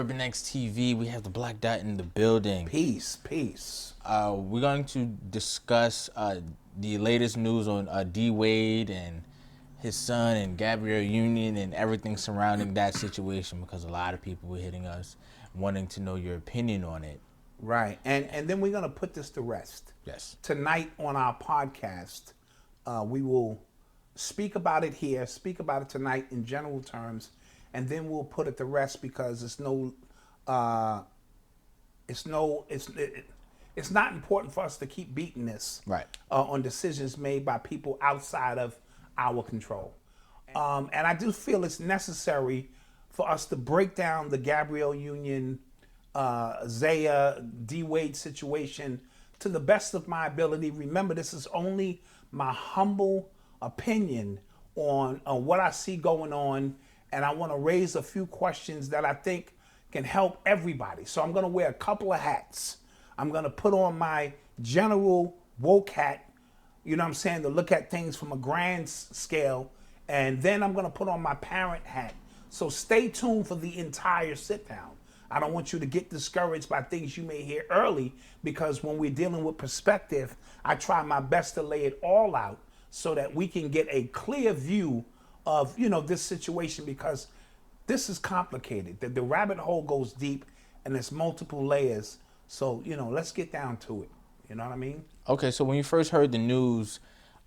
Urban X TV. We have the Black Dot in the building. Peace, peace. We're going to discuss the latest news on D. Wade and his son and Gabrielle Union and everything surrounding that situation, because a lot of people were hitting us wanting to know your opinion on it. Right, and then we're going to put this to rest. Yes. Tonight on our podcast, we will speak about it here, speak about it tonight in general terms, and then we'll put it to rest because it's not important for us to keep beating this Right. On decisions made by people outside of our control. And I do feel it's necessary for us to break down the Gabrielle Union, Zaya, D. Wade situation to the best of my ability. Remember, this is only my humble opinion on what I see going on, and I want to raise a few questions that I think can help everybody. So I'm going to wear a couple of hats. I'm going to put on my general woke hat, you know what I'm saying, to look at things from a grand scale, and then I'm going to put on my parent hat. So stay tuned for the entire sit down. I don't want you to get discouraged by things you may hear early, because when we're dealing with perspective, I try my best to lay it all out so that we can get a clear view of, this situation, because this is complicated. The rabbit hole goes deep and there's multiple layers. So, let's get down to it. You know what I mean? Okay, so when you first heard the news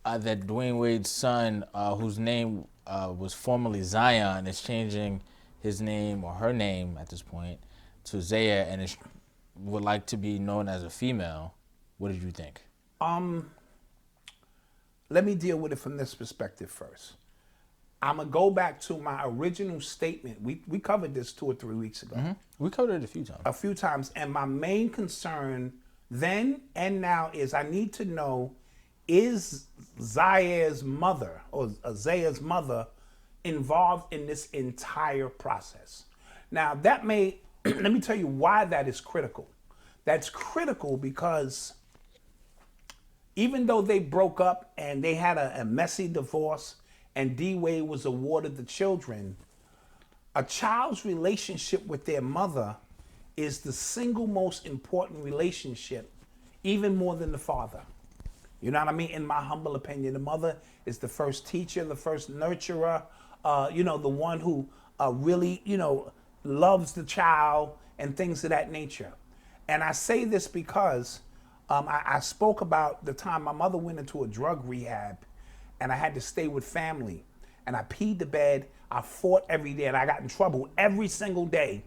that Dwayne Wade's son, whose name was formerly Zion, is changing his name or her name at this point to Zaya and would like to be known as a female, what did you think? Let me deal with it from this perspective first. I'm going to go back to my original statement. We covered this 2 or 3 weeks ago. Mm-hmm. We covered it a few times. A few times. And my main concern then and now is I need to know, is Zaya's mother or Zaya's mother involved in this entire process? Now, that may, let me tell you why that is critical. That's critical because even though they broke up and they had a messy divorce and D. Wade was awarded the children, a child's relationship with their mother is the single most important relationship, even more than the father. You know what I mean? In my humble opinion, the mother is the first teacher, the first nurturer, the one who really, loves the child and things of that nature. And I say this because I spoke about the time my mother went into a drug rehab and I had to stay with family. And I peed the bed, I fought every day, and I got in trouble every single day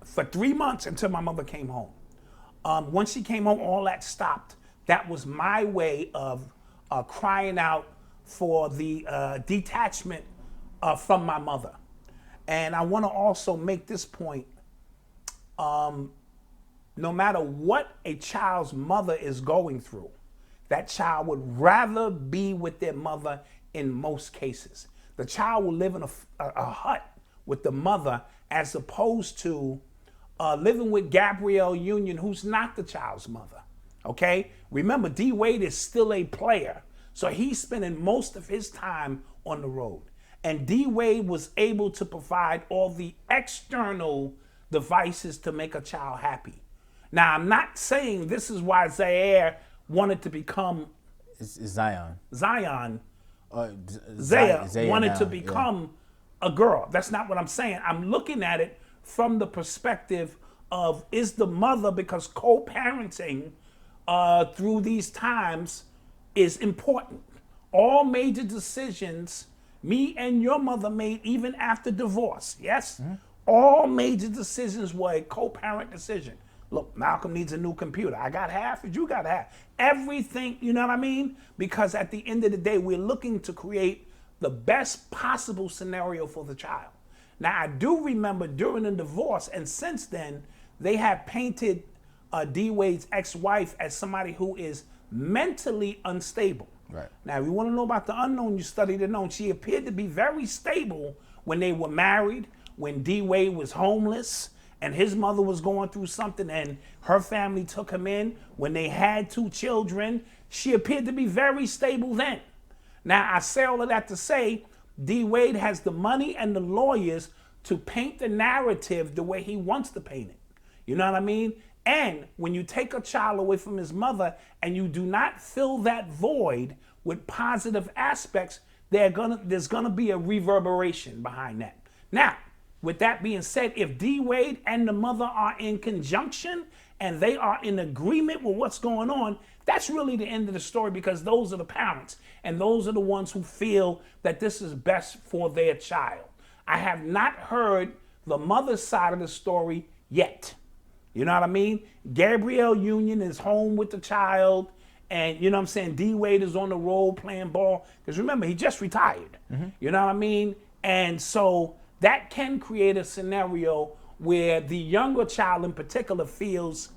for 3 months until my mother came home. Once she came home, all that stopped. That was my way of crying out for the detachment from my mother. And I want to also make this point. No matter what a child's mother is going through, that child would rather be with their mother in most cases. The child will live in a hut with the mother as opposed to living with Gabrielle Union, who's not the child's mother. Okay? Remember, D. Wade is still a player. So he's spending most of his time on the road. And D. Wade was able to provide all the external devices to make a child happy. Now, I'm not saying this is why Zaya wanted to become Zion. Zaya Zaya wanted now, to become a girl. That's not what I'm saying. I'm looking at it from the perspective of, is the mother, because co-parenting through these times is important. All major decisions me and your mother made even after divorce, yes? Mm-hmm. All major decisions were a co-parent decision. Look, Malcolm needs a new computer. I got half, and you got half. Everything, you know what I mean? Because at the end of the day, we're looking to create the best possible scenario for the child. Now, I do remember during the divorce, and since then, they have painted D. Wade's ex-wife as somebody who is mentally unstable. Right. Now, if you want to know about the unknown, you study the known. She appeared to be very stable when they were married, when D. Wade was homeless, and his mother was going through something and her family took him in. When they had 2 children, she appeared to be very stable then. Now, I say all of that to say D. Wade has the money and the lawyers to paint the narrative the way he wants to paint it. You know what I mean? And when you take a child away from his mother and you do not fill that void with positive aspects, there's gonna be a reverberation behind that. Now, with that being said, if D Wade and the mother are in conjunction and they are in agreement with what's going on, that's really the end of the story, because those are the parents and those are the ones who feel that this is best for their child. I have not heard the mother's side of the story yet. You know what I mean? Gabrielle Union is home with the child, and you know what I'm saying? D Wade is on the road playing ball, because remember, he just retired. You know what I mean? And so that can create a scenario where the younger child in particular feels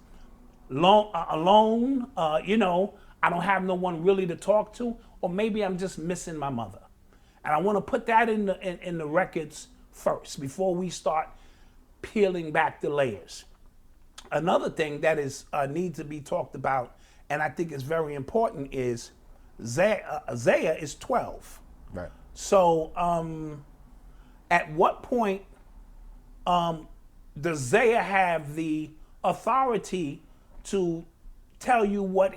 alone, you know, I don't have no one really to talk to, or maybe I'm just missing my mother. And I want to put that in the records first before we start peeling back the layers. Another thing that is needs to be talked about, and I think is very important, is Zaya is 12. Right. So at what point does Zaya have the authority to tell you what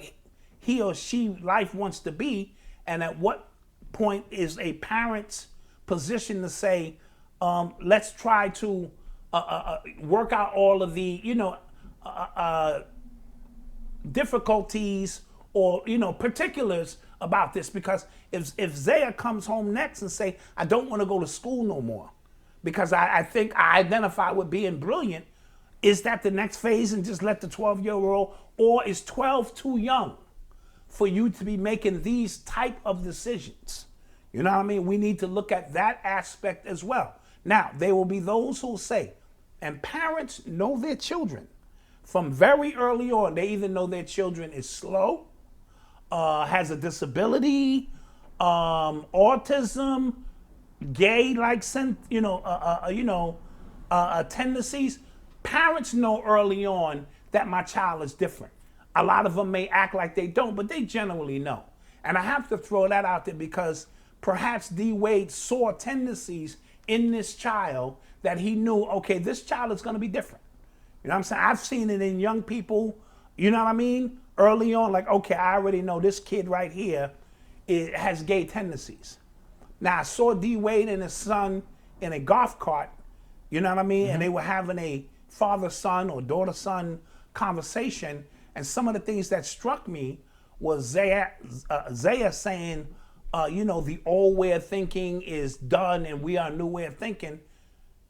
he or she life wants to be, and at what point is a parent's position to say, let's try to work out all of the, you know, difficulties or, you know, particulars about this? Because if Zaya comes home next and say, I don't want to go to school no more because I think I identify with being brilliant, is that the next phase and just let the 12-year-old, or is 12 too young for you to be making these type of decisions? You know what I mean? We need to look at that aspect as well. Now, there will be those who say, and parents know their children from very early on. They either know their children is slow, has a disability, autism, gay-like, tendencies. Parents know early on that my child is different. A lot of them may act like they don't, but they generally know. And I have to throw that out there because perhaps D. Wade saw tendencies in this child that he knew, okay, this child is going to be different. You know what I'm saying? I've seen it in young people, you know what I mean? Early on, like, okay, I already know this kid right here has gay tendencies. Now, I saw D. Wade and his son in a golf cart, you know what I mean? And they were having a father-son or daughter-son conversation. And some of the things that struck me was Zaya saying, the old way of thinking is done and we are a new way of thinking.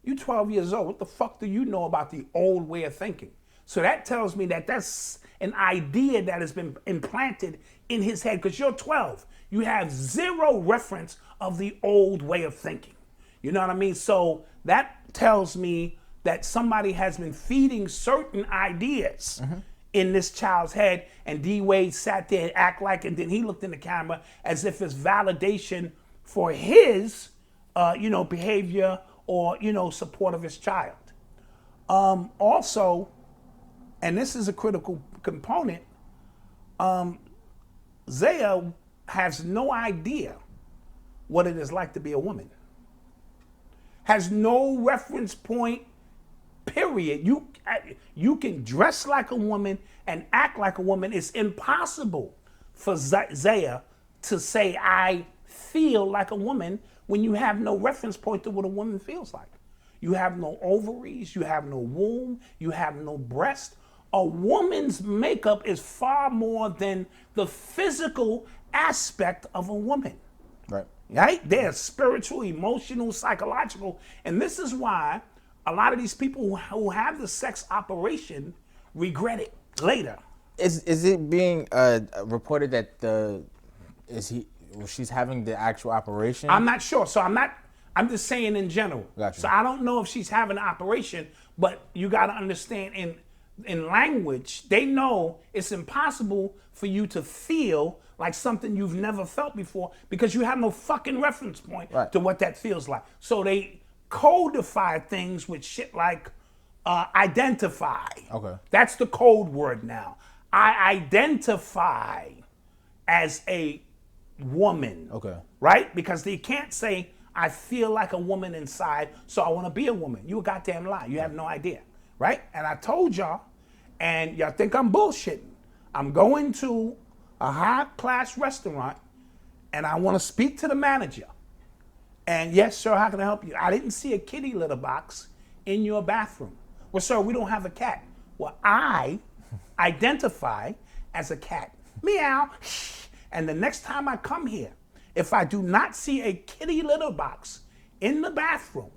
You 12 years old, what the fuck do you know about the old way of thinking? So that tells me that that's an idea that has been implanted in his head, because you're 12. You have zero reference of the old way of thinking. You know what I mean? So that tells me that somebody has been feeding certain ideas in this child's head, and D. Wade sat there and act like, and then he looked in the camera as if it's validation for his, behavior or, support of his child. Also, and this is a critical component, Zaya has no idea what it is like to be a woman. Has no reference point, period. You can dress like a woman and act like a woman. It's impossible for Zaya to say, I feel like a woman, when you have no reference point to what a woman feels like. You have no ovaries, you have no womb, you have no breast. A woman's makeup is far more than the physical aspect of a woman. Right? They're spiritual, emotional, psychological. And this is why a lot of these people who have the sex operation regret it later. Is it being reported that she's having the actual operation? I'm not sure. So I'm just saying in general. Gotcha. So I don't know if she's having an operation, but you got to understand in language, they know it's impossible for you to feel like something you've never felt before because you have no fucking reference point to what that feels like. So they codify things with shit like identify. Okay. That's the code word now. I identify as a woman. Okay. Right? Because they can't say I feel like a woman inside, so I want to be a woman. You a goddamn lie. You have no idea, right? And I told y'all, and y'all think I'm bullshitting. I'm going to a high-class restaurant, and I want to speak to the manager. And yes, sir, how can I help you? I didn't see a kitty litter box in your bathroom. Well, sir, we don't have a cat. Well, I identify as a cat. Meow. And the next time I come here, if I do not see a kitty litter box in the bathroom,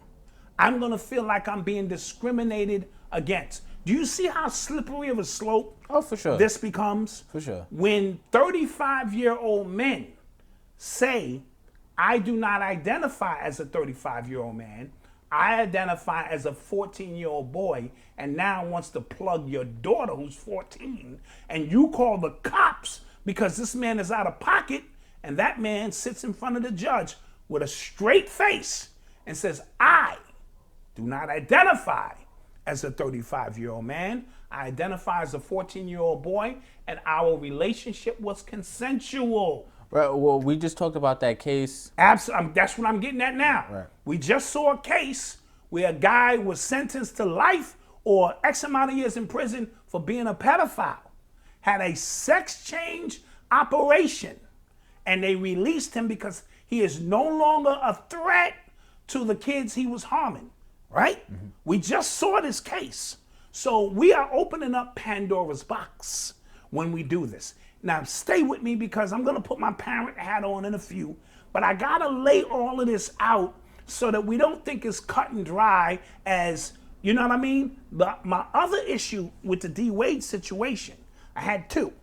I'm going to feel like I'm being discriminated against. Do you see how slippery of a slope for sure. this becomes? For sure. When 35-year-old men say, I do not identify as a 35-year-old man, I identify as a 14-year-old boy, and now wants to plug your daughter who's 14, and you call the cops because this man is out of pocket, and that man sits in front of the judge with a straight face and says, I do not identify as a 35-year-old man. I identify as a 14-year-old boy, and our relationship was consensual. Right. Well, we just talked about that case. Absolutely. That's what I'm getting at now. Right. We just saw a case where a guy was sentenced to life or X amount of years in prison for being a pedophile, had a sex change operation, and they released him because he is no longer a threat to the kids he was harming, right? Mm-hmm. We just saw this case. So we are opening up Pandora's box when we do this. Now, stay with me because I'm going to put my parent hat on in a few, but I got to lay all of this out so that we don't think it's cut and dry as, you know what I mean? But my other issue with the D. Wade situation, I had two.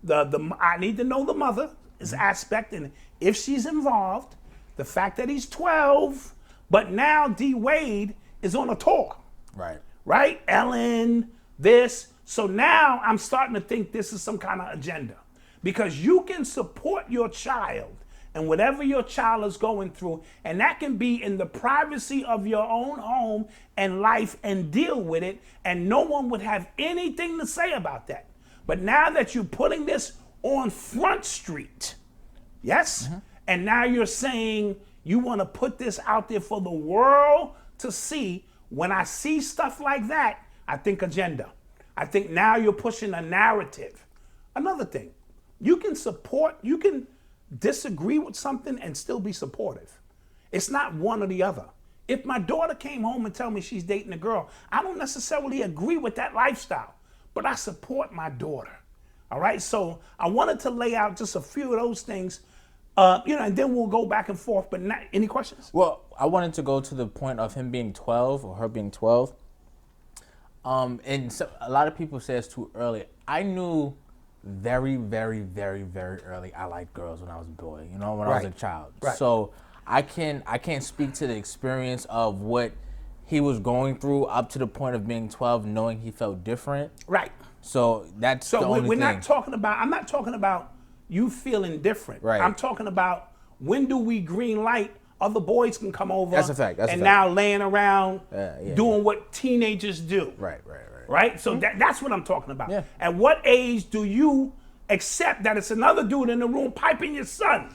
I need to know the mother's aspect, and if she's involved, the fact that he's 12, but now D. Wade is on a tour. Right. Right? Ellen, this. So now I'm starting to think this is some kind of agenda, because you can support your child and whatever your child is going through, and that can be in the privacy of your own home and life and deal with it, and no one would have anything to say about that. But now that you're putting this on Front Street, yes, and now you're saying you want to put this out there for the world to see, when I see stuff like that, I think agenda. I think now you're pushing a narrative. Another thing, you can disagree with something and still be supportive. It's not one or the other. If my daughter came home and told me she's dating a girl, I don't necessarily agree with that lifestyle, but I support my daughter. All right, so I wanted to lay out just a few of those things, and then we'll go back and forth. But not, any questions? Well, I wanted to go to the point of him being 12 or her being 12. And so a lot of people say it's too early. I knew very, very, very, very early I liked girls when I was a boy, when I was a child. Right. So I can't speak to the experience of what he was going through up to the point of being 12, knowing he felt different. Right. So that's the only thing. I'm not talking about you feeling different. Right. I'm talking about, when do we green light other boys can come over. That's a fact. Now laying around doing what teenagers do. Right? So that's what I'm talking about. Yeah. At what age do you accept that it's another dude in the room piping your son?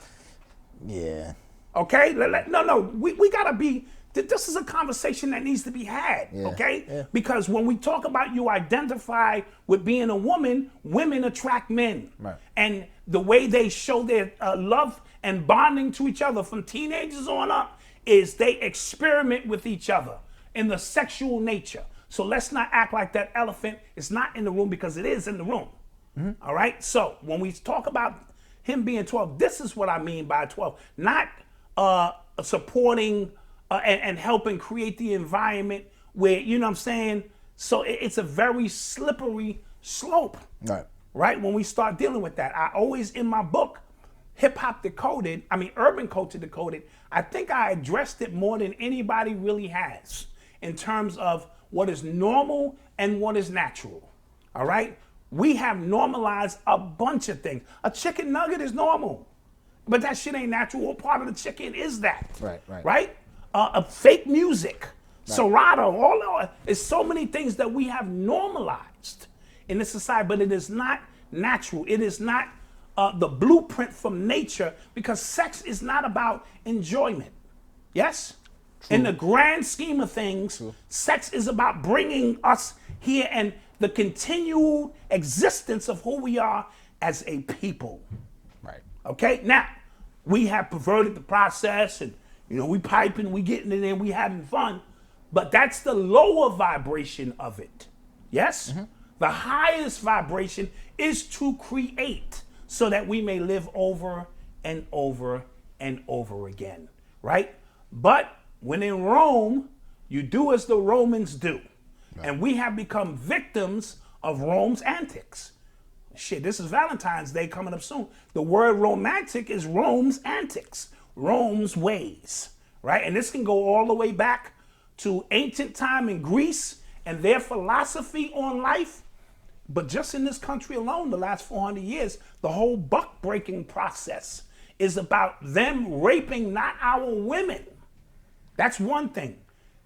Yeah. Okay? No. We got to be, this is a conversation that needs to be had. Okay? Yeah. Because when we talk about you identify with being a woman, women attract men. Right. And the way they show their love and bonding to each other from teenagers on up is they experiment with each other in the sexual nature. So let's not act like that elephant is not in the room, because it is in the room. Mm-hmm. All right? So when we talk about him being 12, this is what I mean by 12. Not supporting and helping create the environment where, you know what I'm saying? So it's a very slippery slope. Right? When we start dealing with that. I always, in my book, Urban Culture Decoded, I think I addressed it more than anybody really has in terms of what is normal and what is natural. All right? We have normalized a bunch of things. A chicken nugget is normal, but that shit ain't natural. What part of the chicken is that? Right? Fake music, Serato, all it's so many things that we have normalized in this society, but it is not natural. It is not the blueprint from nature, because sex is not about enjoyment. Yes? In the grand scheme of things, sex is about bringing us here and the continued existence of who we are as a people. Right. Okay? Now, we have perverted the process and, we piping, we getting it in, we having fun. But that's the lower vibration of it. Yes? The highest vibration is to create so that we may live over and over and over again. Right? But when in Rome, you do as the Romans do. Right. And we have become victims of Rome's antics. Shit, this is Valentine's Day coming up soon. The word romantic is Rome's antics, Rome's ways, right? And this can go all the way back to ancient time in Greece and their philosophy on life. But just in this country alone, the last 400 years, the whole buck breaking process is about them raping not our women. That's one thing.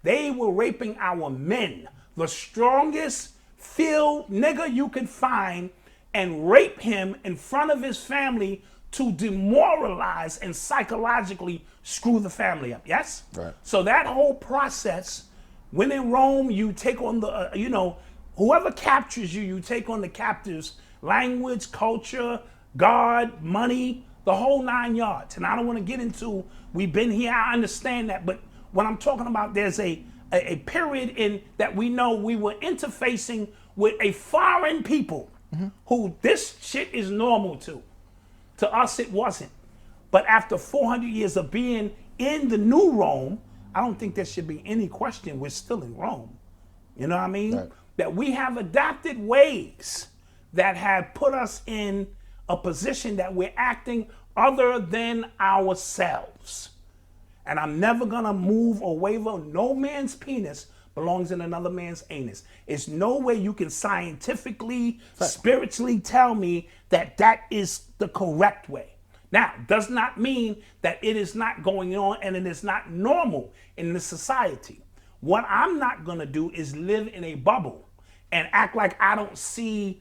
They were raping our men, the strongest field nigga you could find, and rape him in front of his family to demoralize and psychologically screw the family up. Yes? Right. So that whole process, when in Rome, you take on the, whoever captures you, you take on the captives, language, culture, God, money, the whole 9 yards. And I don't want to get into, we've been here, I understand that, but what I'm talking about, there's a period in that we know we were interfacing with a foreign people who this shit is normal to. To us, it wasn't. But after 400 years of being in the new Rome, I don't think there should be any question we're still in Rome. You know what I mean? Right. That we have adopted ways that have put us in a position that we're acting other than ourselves. And I'm never gonna move or waver. No man's penis belongs in another man's anus. It's no way you can scientifically, spiritually tell me that that is the correct way. Now, does not mean that it is not going on and it is not normal in the society. What I'm not gonna do is live in a bubble and act like I don't see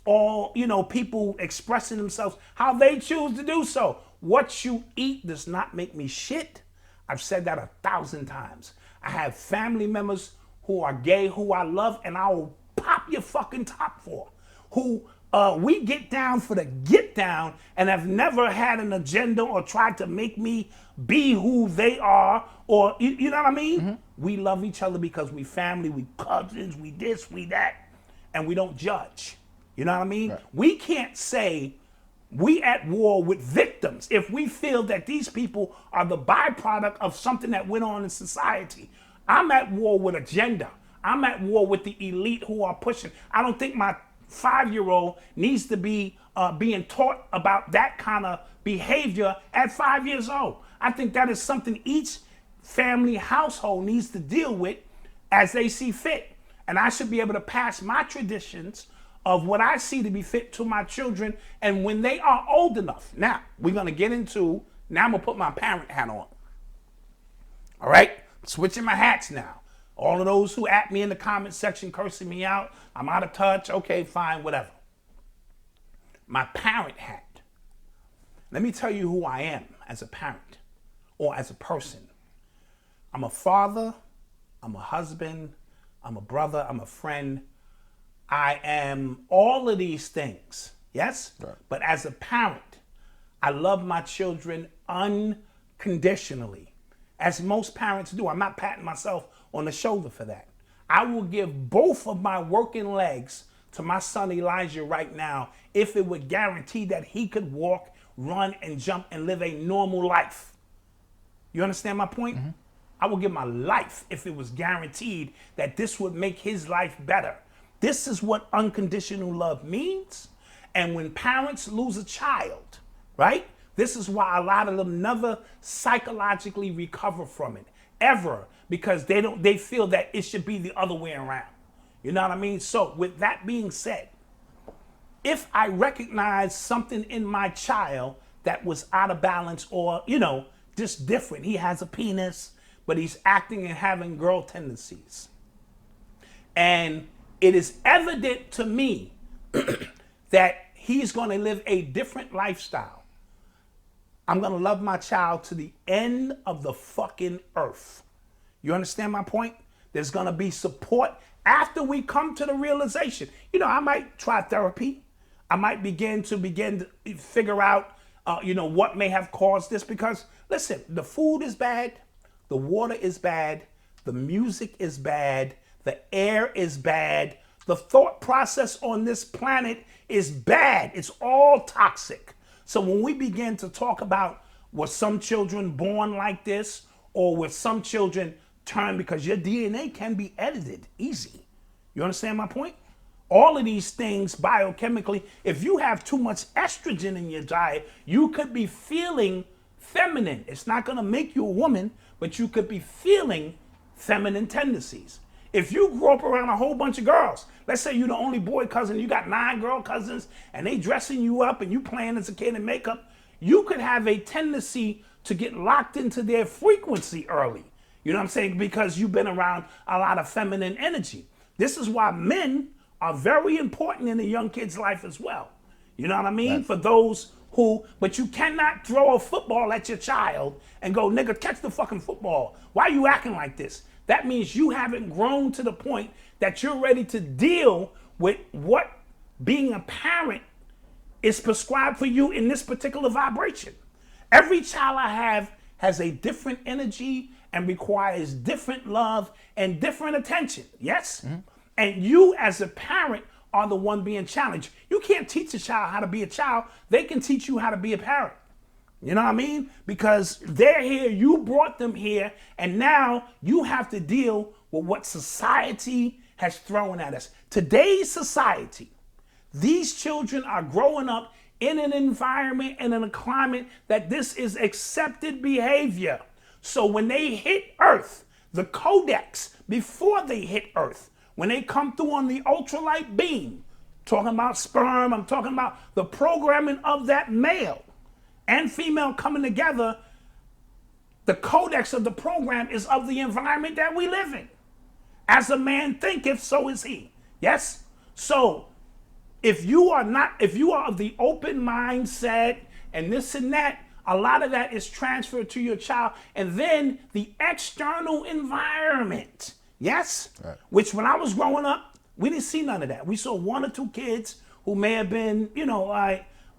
all, people expressing themselves how they choose to do so. What you eat does not make me shit. I've said that 1,000 times. I have family members who are gay, who I love, and I will pop your fucking top for. Who we get down for the get down and have never had an agenda or tried to make me be who they are, or you know what I mean? Mm-hmm. We love each other because we family, we cousins, we this, we that, and we don't judge. You know what I mean? Right. We can't say we at war with victims if we feel that these people are the byproduct of something that went on in society. I'm at war with agenda. I'm at war with the elite who are pushing. I don't think my 5-year-old needs to be being taught about that kind of behavior at 5 years old. I think that is something each family household needs to deal with as they see fit. And I should be able to pass my traditions of what I see to be fit to my children. And when they are old enough, now we're going to get into, now I'm going to put my parent hat on. All right? Switching my hats now. All of those who at me in the comment section cursing me out, I'm out of touch, okay, fine, whatever. My parent hat. Let me tell you who I am as a parent or as a person. I'm a father, I'm a husband, I'm a brother, I'm a friend. I am all of these things, yes? Right. But as a parent, I love my children unconditionally, as most parents do. I'm not patting myself on the shoulder for that. I will give both of my working legs to my son Elijah right now if it would guarantee that he could walk, run, and jump and live a normal life. You understand my point? Mm-hmm. I will give my life if it was guaranteed that this would make his life better. This is what unconditional love means. And when parents lose a child, right? This is why a lot of them never psychologically recover from it, ever, because they feel that it should be the other way around. You know what I mean? So with that being said, if I recognize something in my child that was out of balance or, just different, he has a penis, but he's acting and having girl tendencies. And it is evident to me that he's going to live a different lifestyle. I'm going to love my child to the end of the fucking earth. You understand my point? There's going to be support after we come to the realization. You know, I might try therapy. I might begin to figure out, what may have caused this. Because, listen, the food is bad. The water is bad. The music is bad. The air is bad. The thought process on this planet is bad. It's all toxic. So when we begin to talk about were some children born like this, or were some children turned, because your DNA can be edited easy. You understand my point? All of these things biochemically, if you have too much estrogen in your diet, you could be feeling feminine. It's not going to make you a woman, but you could be feeling feminine tendencies. If you grew up around a whole bunch of girls, let's say you're the only boy cousin, you got 9 girl cousins, and they dressing you up and you playing as a kid in makeup, you could have a tendency to get locked into their frequency early. You know what I'm saying? Because you've been around a lot of feminine energy. This is why men are very important in a young kid's life as well. You know what I mean? Right. For those but you cannot throw a football at your child and go, nigga, catch the fucking football. Why are you acting like this? That means you haven't grown to the point that you're ready to deal with what being a parent is prescribed for you in this particular vibration. Every child I have has a different energy and requires different love and different attention. Yes? Mm-hmm. And you as a parent are the one being challenged. You can't teach a child how to be a child. They can teach you how to be a parent. You know what I mean? Because they're here, you brought them here, and now you have to deal with what society has thrown at us. Today's society, these children are growing up in an environment and in a climate that this is accepted behavior. So when they hit Earth, the codex, before they hit Earth, when they come through on the ultralight beam, talking about sperm, I'm talking about the programming of that male and female coming together, the codex of the program is of the environment that we live in. As a man thinketh, so is he. Yes? So if you are of the open mindset and this and that, a lot of that is transferred to your child. And then the external environment. Yes? Right. Which when I was growing up, we didn't see none of that. We saw 1 or 2 kids who may have been,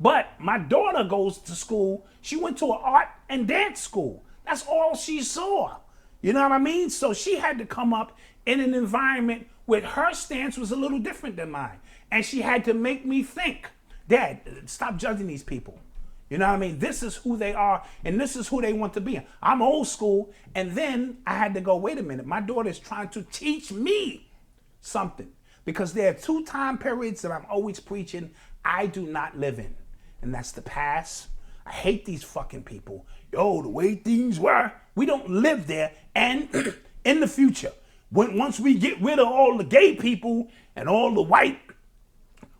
but my daughter goes to school. She went to an art and dance school. That's all she saw. You know what I mean? So she had to come up in an environment where her stance was a little different than mine. And she had to make me think, Dad, stop judging these people. You know what I mean? This is who they are, and this is who they want to be. I'm old school, and then I had to go, wait a minute, my daughter is trying to teach me something. Because there are 2 time periods that I'm always preaching I do not live in. And that's the past. I hate these fucking people. Yo, the way things were, we don't live there. And in the future, once we get rid of all the gay people and all the white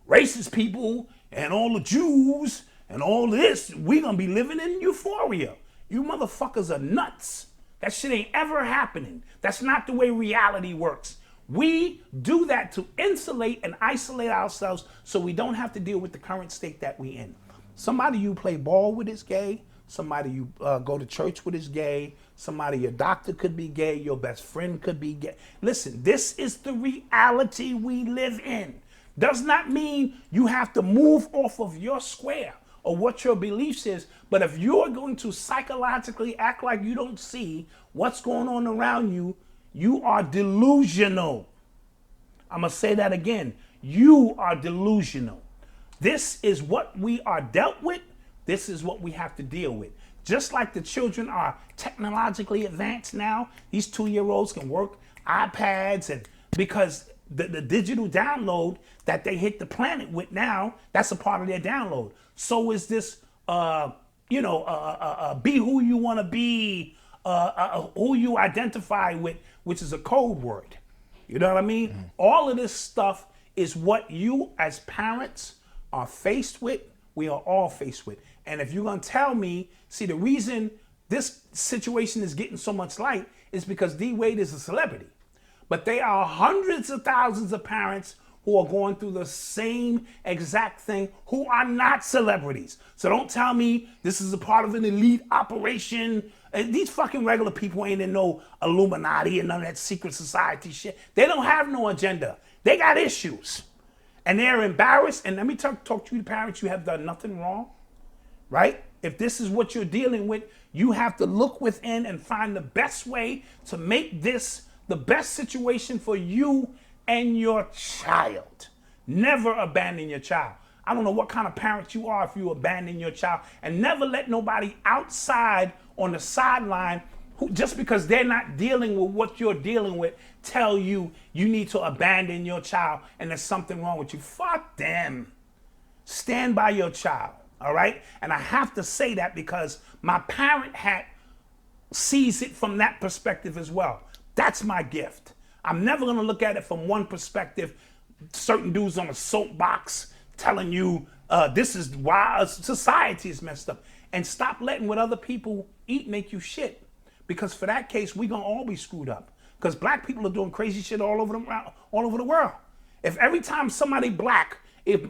racist people and all the Jews and all this, we gonna be living in euphoria. You motherfuckers are nuts. That shit ain't ever happening. That's not the way reality works. We do that to insulate and isolate ourselves so we don't have to deal with the current state that we in. Somebody you play ball with is gay. Somebody you go to church with is gay. Somebody, your doctor could be gay. Your best friend could be gay. Listen, this is the reality we live in. Does not mean you have to move off of your square or what your beliefs is. But if you're going to psychologically act like you don't see what's going on around you, you are delusional. I'm going to say that again. You are delusional. This is what we are dealt with. This is what we have to deal with. Just like the children are technologically advanced now, these 2-year-olds can work iPads, and because the digital download that they hit the planet with now, that's a part of their download. So is this, be who you want to be, who you identify with, which is a code word. You know what I mean? Mm-hmm. All of this stuff is what you as parents are faced with. We are all faced with. And if you're going to tell me, see, the reason this situation is getting so much light is because D. Wade is a celebrity. But there are hundreds of thousands of parents who are going through the same exact thing who are not celebrities. So don't tell me this is a part of an elite operation. These fucking regular people ain't in no Illuminati and none of that secret society shit. They don't have no agenda. They got issues. And they're embarrassed. And let me talk to you, parents, you have done nothing wrong, right? If this is what you're dealing with, you have to look within and find the best way to make this the best situation for you and your child. Never abandon your child. I don't know what kind of parent you are if you abandon your child, and never let nobody outside on the sideline who, just because they're not dealing with what you're dealing with, tell you you need to abandon your child and there's something wrong with you. Fuck them. Stand by your child, all right? And I have to say that because my parent hat sees it from that perspective as well. That's my gift. I'm never gonna look at it from one perspective, certain dudes on a soapbox telling you this is why society is messed up. And stop letting what other people eat make you shit. Because for that case, we gonna all be screwed up. Because black people are doing crazy shit all over the world. If every time somebody black, if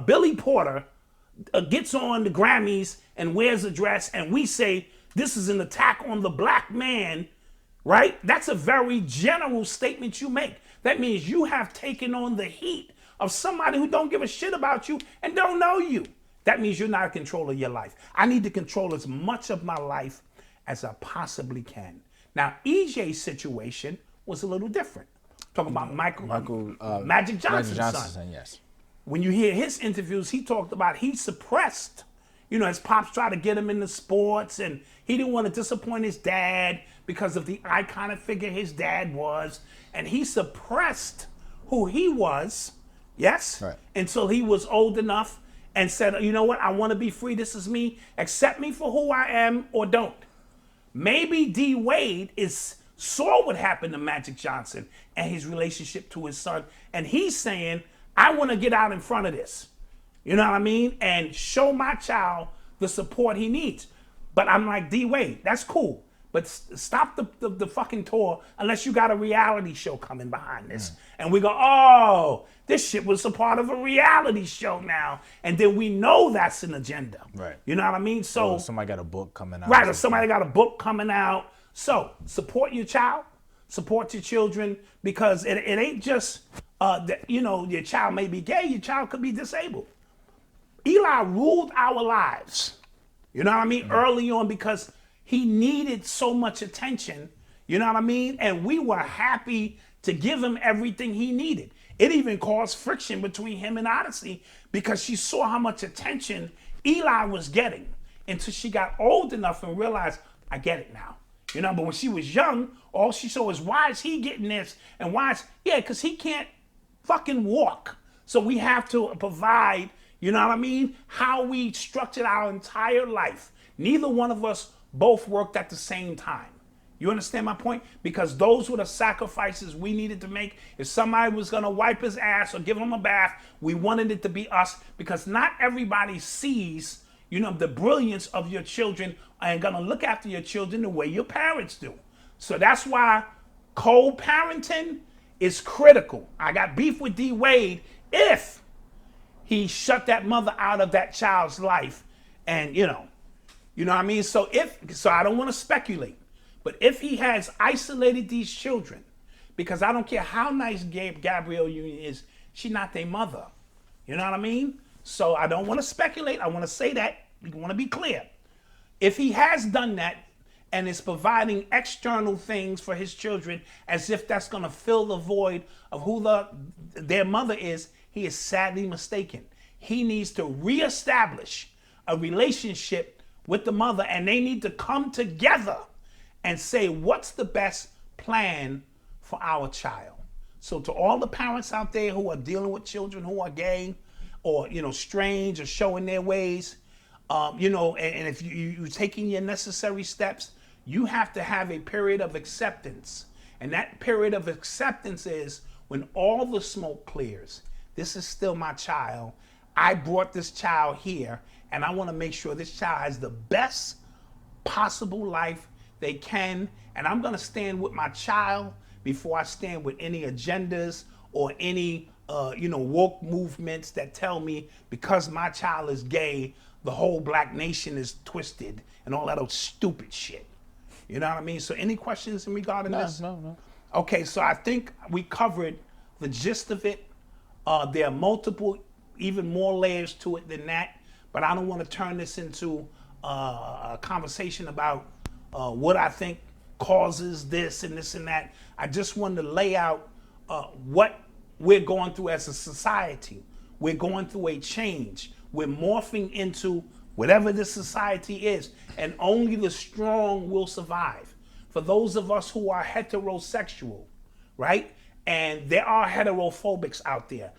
Billy Porter gets on the Grammys and wears a dress and we say this is an attack on the black man, right? That's a very general statement you make. That means you have taken on the heat of somebody who don't give a shit about you and don't know you. That means you're not in control of your life. I need to control as much of my life as I possibly can. Now, EJ's situation was a little different. Talking about Magic Johnson's son. Yes. When you hear his interviews, he talked about he suppressed, his pops tried to get him into sports and he didn't want to disappoint his dad because of the iconic figure his dad was. And he suppressed who he was, yes, right, until he was old enough and said, you know what, I want to be free. This is me. Accept me for who I am or don't. Maybe D. Wade saw what happened to Magic Johnson and his relationship to his son. And he's saying, I want to get out in front of this. You know what I mean? And show my child the support he needs. But I'm like, D. Wade, that's cool. But stop the fucking tour unless you got a reality show coming behind this. And we go, oh, this shit was a part of a reality show now. And then we know that's an agenda. Right. You know what I mean? So somebody got a book coming out. Right, or somebody got a book coming out. So support your child, support your children, because it ain't just, your child may be gay, your child could be disabled. Eli ruled our lives, you know what I mean, early on because he needed so much attention, you know what I mean? And we were happy to give him everything he needed. It even caused friction between him and Odyssey because she saw how much attention Eli was getting until she got old enough and realized, I get it now. But when she was young, all she saw was, why is he getting this? And why is, because he can't fucking walk. So we have to provide, you know what I mean? How we structured our entire life. Neither one of us both worked at the same time. You understand my point? Because those were the sacrifices we needed to make. If somebody was gonna wipe his ass or give him a bath, we wanted it to be us because not everybody sees, the brilliance of your children and gonna look after your children the way your parents do. So that's why co-parenting is critical. I got beef with D. Wade if he shut that mother out of that child's life and, you know what I mean? So I don't want to speculate, but if he has isolated these children, because I don't care how nice Gabrielle Union is, she's not their mother. You know what I mean? So I don't want to speculate. I want to say that. We want to be clear. If he has done that and is providing external things for his children as if that's going to fill the void of who their mother is, he is sadly mistaken. He needs to reestablish a relationship with the mother, and they need to come together and say, what's the best plan for our child? So to all the parents out there who are dealing with children who are gay or, strange or showing their ways, and if you're taking your necessary steps, you have to have a period of acceptance. And that period of acceptance is when all the smoke clears. This is still my child. I brought this child here, and I want to make sure this child has the best possible life they can. And I'm going to stand with my child before I stand with any agendas or any woke movements that tell me because my child is gay, the whole black nation is twisted and all that old stupid shit. You know what I mean? So any questions in regarding this? No. Okay, so I think we covered the gist of it. There are multiple, even more layers to it than that, but I don't want to turn this into a conversation about what I think causes this and this and that. I just wanted to lay out what we're going through as a society. We're going through a change. We're morphing into whatever this society is, and only the strong will survive. For those of us who are heterosexual, right? And there are heterophobics out there.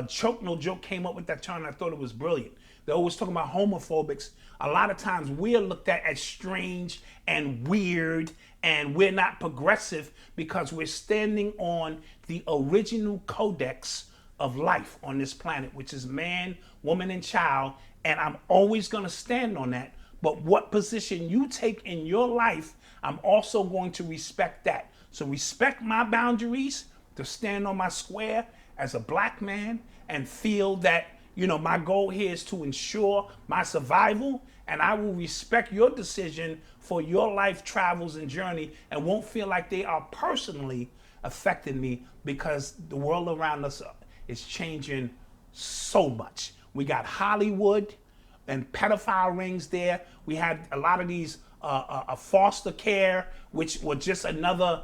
Choke No Joke came up with that term, and I thought it was brilliant. They're always talking about homophobics. A lot of times we're looked at as strange and weird, and we're not progressive because we're standing on the original codex of life on this planet, which is man, woman, and child. And I'm always going to stand on that. But what position you take in your life, I'm also going to respect that. So respect my boundaries, to stand on my square as a black man and feel that, my goal here is to ensure my survival, and I will respect your decision for your life travels and journey and won't feel like they are personally affecting me because the world around us is changing so much. We got Hollywood and pedophile rings there. We had a lot of these foster care, which were just another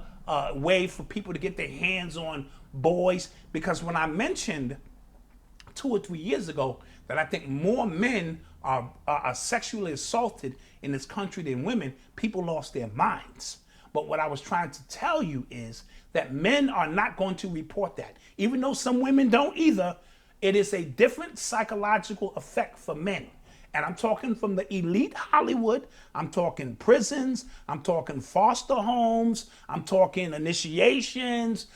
way for people to get their hands on boys. Because when I mentioned 2 or 3 years ago that I think more men are sexually assaulted in this country than women, people lost their minds. But what I was trying to tell you is that men are not going to report that. Even though some women don't either, it is a different psychological effect for men. And I'm talking from the elite Hollywood, I'm talking prisons, I'm talking foster homes, I'm talking initiations,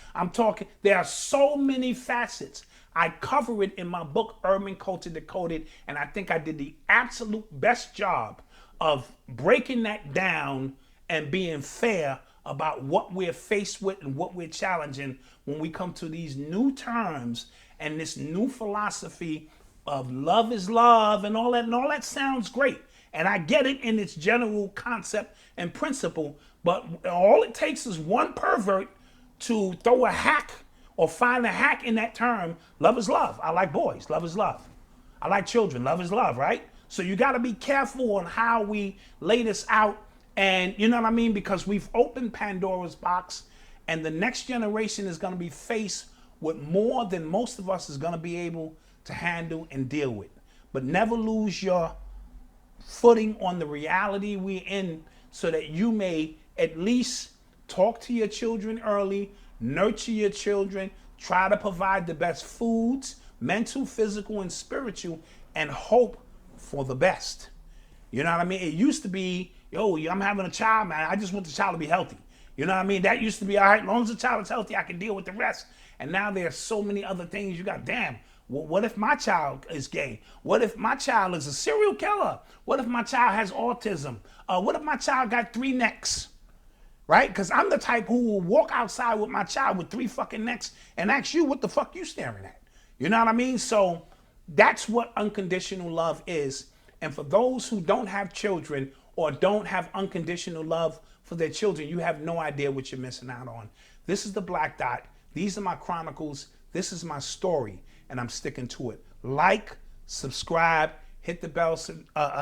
there are so many facets. I cover it in my book, Urban Culture Decoded, and I think I did the absolute best job of breaking that down and being fair about what we're faced with and what we're challenging when we come to these new terms and this new philosophy of love is love and all that sounds great. And I get it in its general concept and principle, but all it takes is one pervert to throw a hack or find a hack in that term. Love is love. I like boys. Love is love. I like children. Love is love, right? So you got to be careful on how we lay this out. And you know what I mean? Because we've opened Pandora's box, and the next generation is going to be faced with more than most of us is going to be able to handle and deal with. But never lose your footing on the reality we're in so that you may at least talk to your children early, nurture your children, try to provide the best foods, mental, physical, and spiritual, and hope for the best. You know what I mean? It used to be, I'm having a child, man. I just want the child to be healthy. You know what I mean? That used to be, all right, as long as the child is healthy, I can deal with the rest. And now there are so many other things you got. Damn, what if my child is gay? What if my child is a serial killer? What if my child has autism? What if my child got 3 necks? Right? Because I'm the type who will walk outside with my child with 3 fucking necks and ask you, what the fuck you staring at? You know what I mean? So that's what unconditional love is. And for those who don't have children or don't have unconditional love for their children, you have no idea what you're missing out on. This is the Black Dot. These are my chronicles. This is my story, and I'm sticking to it. Like, subscribe, hit the bell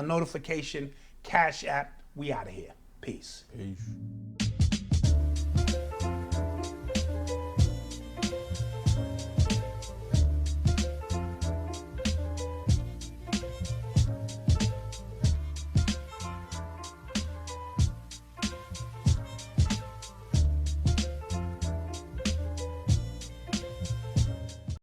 notification, Cash App. We out of here. Peace. Peace.